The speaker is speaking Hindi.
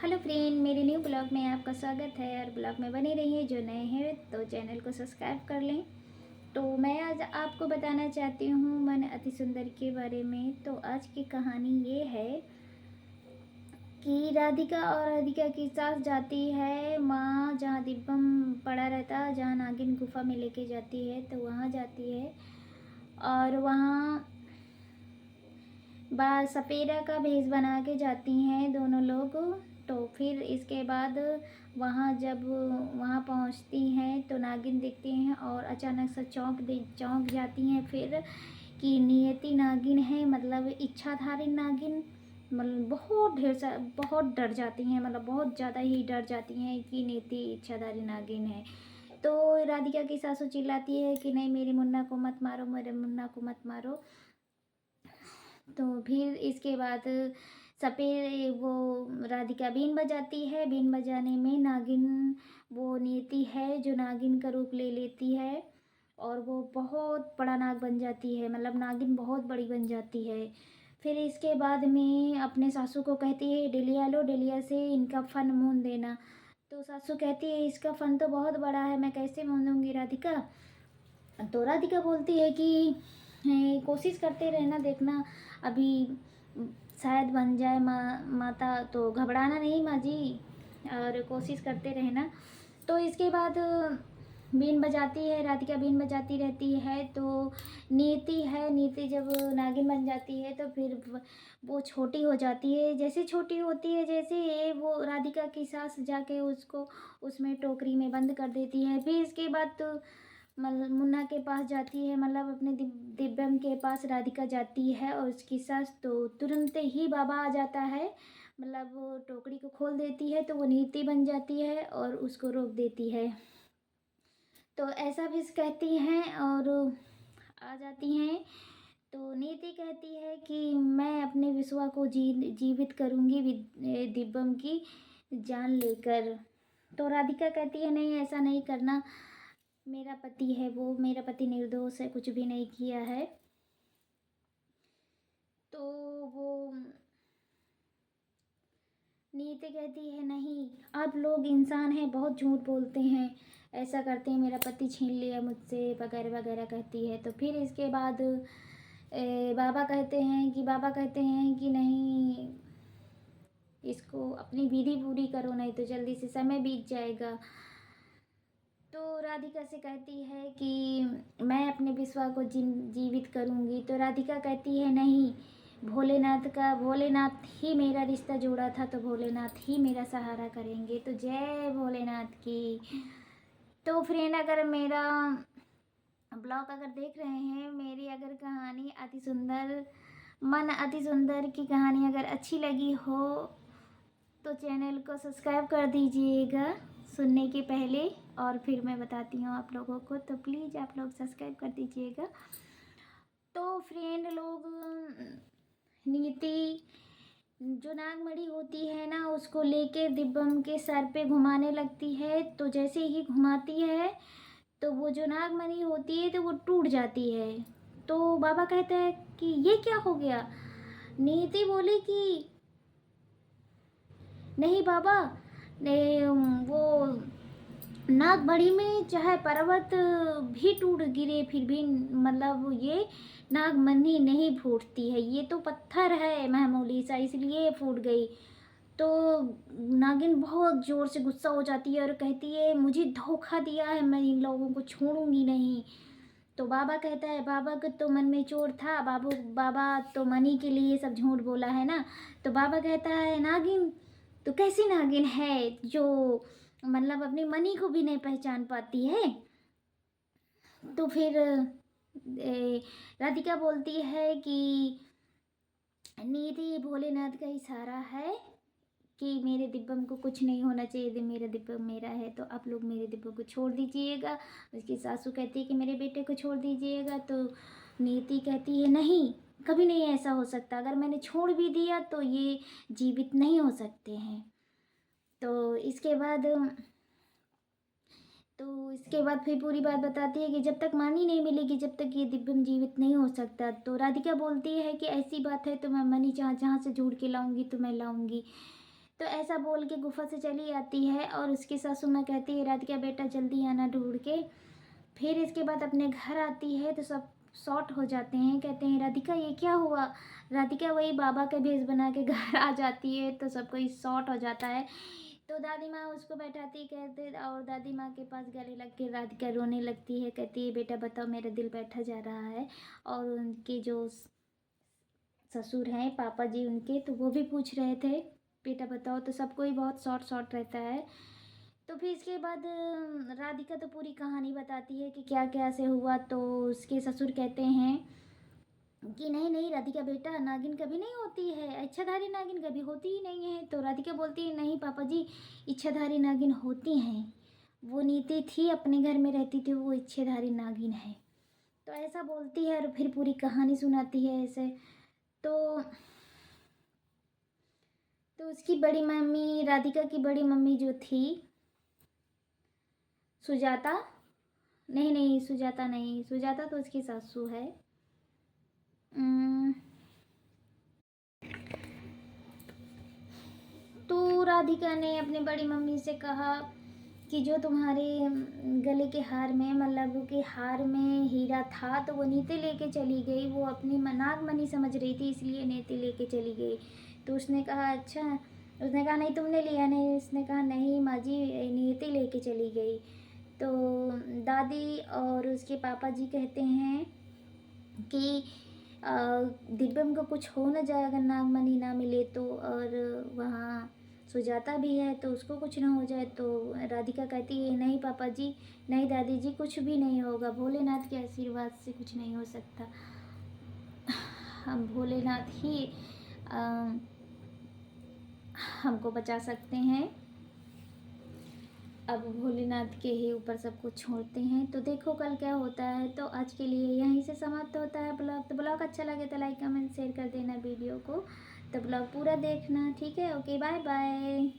हेलो फ्रेंड, मेरे न्यू ब्लॉग में आपका स्वागत है। और ब्लॉग में बने रहिए। जो नए हैं तो चैनल को सब्सक्राइब कर लें। तो मैं आज आपको बताना चाहती हूँ मन अति सुंदर के बारे में। तो आज की कहानी ये है कि राधिका और राधिका की सास जाती है माँ जहाँ दिब्बम पड़ा रहता है, जहाँ नागिन गुफा में लेके जाती है, तो वहाँ जाती है। और वहाँ सपेरा का भेष बना के जाती हैं दोनों लोग। तो फिर इसके बाद जब वहाँ पहुँचती हैं तो नागिन दिखती हैं और अचानक से चौंक जाती हैं फिर कि नियति नागिन है, मतलब इच्छाधारी नागिन। मतलब बहुत डर जाती हैं, मतलब बहुत ज़्यादा ही डर जाती हैं कि नियति इच्छाधारी नागिन है। तो राधिका की सासू चिल्लाती है कि नहीं, मेरे मुन्ना को मत मारो, मेरे मुन्ना को मत मारो। तो फिर इसके बाद वो राधिका बीन बजाती है। बीन बजाने में नागिन वो नियति है जो नागिन का रूप ले लेती है और वो बहुत बड़ा नाग बन जाती है, मतलब नागिन बहुत बड़ी बन जाती है। फिर इसके बाद में अपने सासू को कहती है डलिया लो, डलिया से इनका फन मूंद देना। तो सासू कहती है इसका फन तो बहुत बड़ा है, मैं कैसे मूंदूंगी राधिका। तो राधिका बोलती है कि कोशिश करते रहना, देखना अभी शायद बन जाए माता, तो घबराना नहीं माँ जी, और कोशिश करते रहना। तो इसके बाद बीन बजाती है राधिका, बीन बजाती रहती है। तो नीति जब नागिन बन जाती है तो फिर वो छोटी हो जाती है। जैसे छोटी होती है, जैसे वो राधिका की सास जाके उसको उसमें टोकरी में बंद कर देती है। फिर इसके बाद तो मुन्ना के पास जाती है, मतलब अपने दिव्यम के पास राधिका जाती है और उसकी सास। तो तुरंत ही बाबा आ जाता है, मतलब वो टोकरी को खोल देती है तो वो नीति बन जाती है और उसको रोक देती है। तो ऐसा भी कहती हैं और आ जाती हैं। तो नीति कहती है कि मैं अपने विश्वा को जीवित करूंगी दिव्यम की जान लेकर। तो राधिका कहती है नहीं, ऐसा नहीं करना, मेरा पति है वो, मेरा पति निर्दोष है, कुछ भी नहीं किया है। तो वो नीति कहती है नहीं, आप लोग इंसान हैं, बहुत झूठ बोलते हैं, ऐसा करते हैं, मेरा पति छीन लिया मुझसे वगैरह वगैरह कहती है। तो फिर इसके बाद बाबा कहते हैं कि नहीं, इसको अपनी विधि पूरी करो, नहीं तो जल्दी से समय बीत जाएगा। तो राधिका से कहती है कि मैं अपने विश्वा को जीवित करूंगी। तो राधिका कहती है नहीं, भोलेनाथ ही मेरा रिश्ता जोड़ा था, तो भोलेनाथ ही मेरा सहारा करेंगे। तो जय भोलेनाथ की। तो फ्रेंड, अगर मेरा ब्लॉग अगर देख रहे हैं, मेरी अगर कहानी अति सुंदर, मन अति सुंदर की कहानी अगर अच्छी लगी हो तो चैनल को सब्सक्राइब कर दीजिएगा सुनने के पहले। और फिर मैं बताती हूँ आप लोगों को, तो प्लीज़ आप लोग सब्सक्राइब कर दीजिएगा। तो फ्रेंड लोग, नीति जो नागमणि होती है ना, उसको लेके दिब्बम के सर पे घुमाने लगती है। तो जैसे ही घुमाती है तो वो जो नागमणि होती है तो वो टूट जाती है। तो बाबा कहता है कि ये क्या हो गया। नीति बोली कि नहीं बाबा, ने वो नागमणि में चाहे पर्वत भी टूट गिरे फिर भी, मतलब ये नागमणि नहीं फूटती है, ये तो पत्थर है मामूली सा, इसलिए फूट गई। तो नागिन बहुत ज़ोर से गुस्सा हो जाती है और कहती है मुझे धोखा दिया है, मैं इन लोगों को छोड़ूंगी नहीं। तो बाबा कहता है बाबा के तो मन में चोर था, बाबा तो मनी के लिए सब झूठ बोला है ना। तो बाबा कहता है नागिन तो कैसी नागिन है जो मतलब अपनी मनी को भी नहीं पहचान पाती है। तो फिर राधिका बोलती है कि निधि भोलेनाथ का इशारा है कि मेरे दिब्बम को कुछ नहीं होना चाहिए, यदि मेरा दिब्बम मेरा है तो आप लोग मेरे दिब्बम को छोड़ दीजिएगा। उसकी सासू कहती है कि मेरे बेटे को छोड़ दीजिएगा। तो नीति कहती है नहीं, कभी नहीं ऐसा हो सकता, अगर मैंने छोड़ भी दिया तो ये जीवित नहीं हो सकते हैं। तो इसके बाद फिर पूरी बात बताती है कि जब तक मनी नहीं मिलेगी, जब तक ये दिव्यम जीवित नहीं हो सकता। तो राधिका बोलती है कि ऐसी बात है तो मैं मनी जहाँ जहाँ से ढूंढ के लाऊंगी तो मैं लाऊंगी। तो ऐसा बोल के गुफा से चली आती है और उसकी सासू माँ कहती है राधिका बेटा जल्दी आना ढूंढ के। फिर इसके बाद अपने घर आती है तो सब शॉर्ट हो जाते हैं, कहते हैं राधिका ये क्या हुआ। राधिका वही बाबा का भेष बना के घर आ जाती है तो सब कोई शॉर्ट हो जाता है। तो दादी माँ उसको बैठाती कहते और दादी माँ के पास गले लग के राधिका रोने लगती है, कहती है बेटा बताओ मेरा दिल बैठा जा रहा है। और उनके जो ससुर हैं पापा जी उनके, तो वो भी पूछ रहे थे बेटा बताओ। तो सबको ही बहुत शॉर्ट शॉर्ट रहता है। तो फिर इसके बाद राधिका तो पूरी कहानी बताती है कि क्या क्या से हुआ। तो उसके ससुर कहते हैं कि नहीं नहीं राधिका बेटा नागिन कभी नहीं होती है, इच्छाधारी नागिन कभी होती ही नहीं है। तो राधिका बोलती है नहीं पापा जी इच्छाधारी नागिन होती हैं, वो नीति थी अपने घर में रहती थी, वो इच्छाधारी नागिन है। तो ऐसा बोलती है और फिर पूरी कहानी सुनाती है ऐसे। तो उसकी बड़ी मम्मी राधिका की बड़ी मम्मी जो थी सुजाता, नहीं नहीं सुजाता नहीं, सुजाता तो उसकी सासू है। तो राधिका ने अपनी बड़ी मम्मी से कहा कि जो तुम्हारे गले के हार में मतलब के हार में हीरा था तो वो नीति लेके चली गई, वो अपनी नागमणि समझ रही थी इसलिए नीति लेके चली गई। तो उसने कहा अच्छा, उसने कहा नहीं तुमने लिया नहीं, उसने कहा नहीं माँ जी नीति लेके चली गई। तो दादी और उसके पापा जी कहते हैं कि दिव्यम को कुछ हो न जाए अगर नागमणि ना मिले तो, और वहाँ सुजाता भी है तो उसको कुछ ना हो जाए। तो राधिका कहती है नहीं पापा जी नहीं दादी जी कुछ भी नहीं होगा, भोलेनाथ के आशीर्वाद से कुछ नहीं हो सकता, हम भोलेनाथ ही हमको बचा सकते हैं। अब भोलेनाथ के ही ऊपर सब कुछ छोड़ते हैं। तो देखो कल क्या होता है। तो आज के लिए यहीं से समाप्त होता है ब्लॉग। तो ब्लॉग अच्छा लगे तो लाइक कमेंट शेयर कर देना वीडियो को। तो ब्लॉग पूरा देखना, ठीक है। Okay bye bye.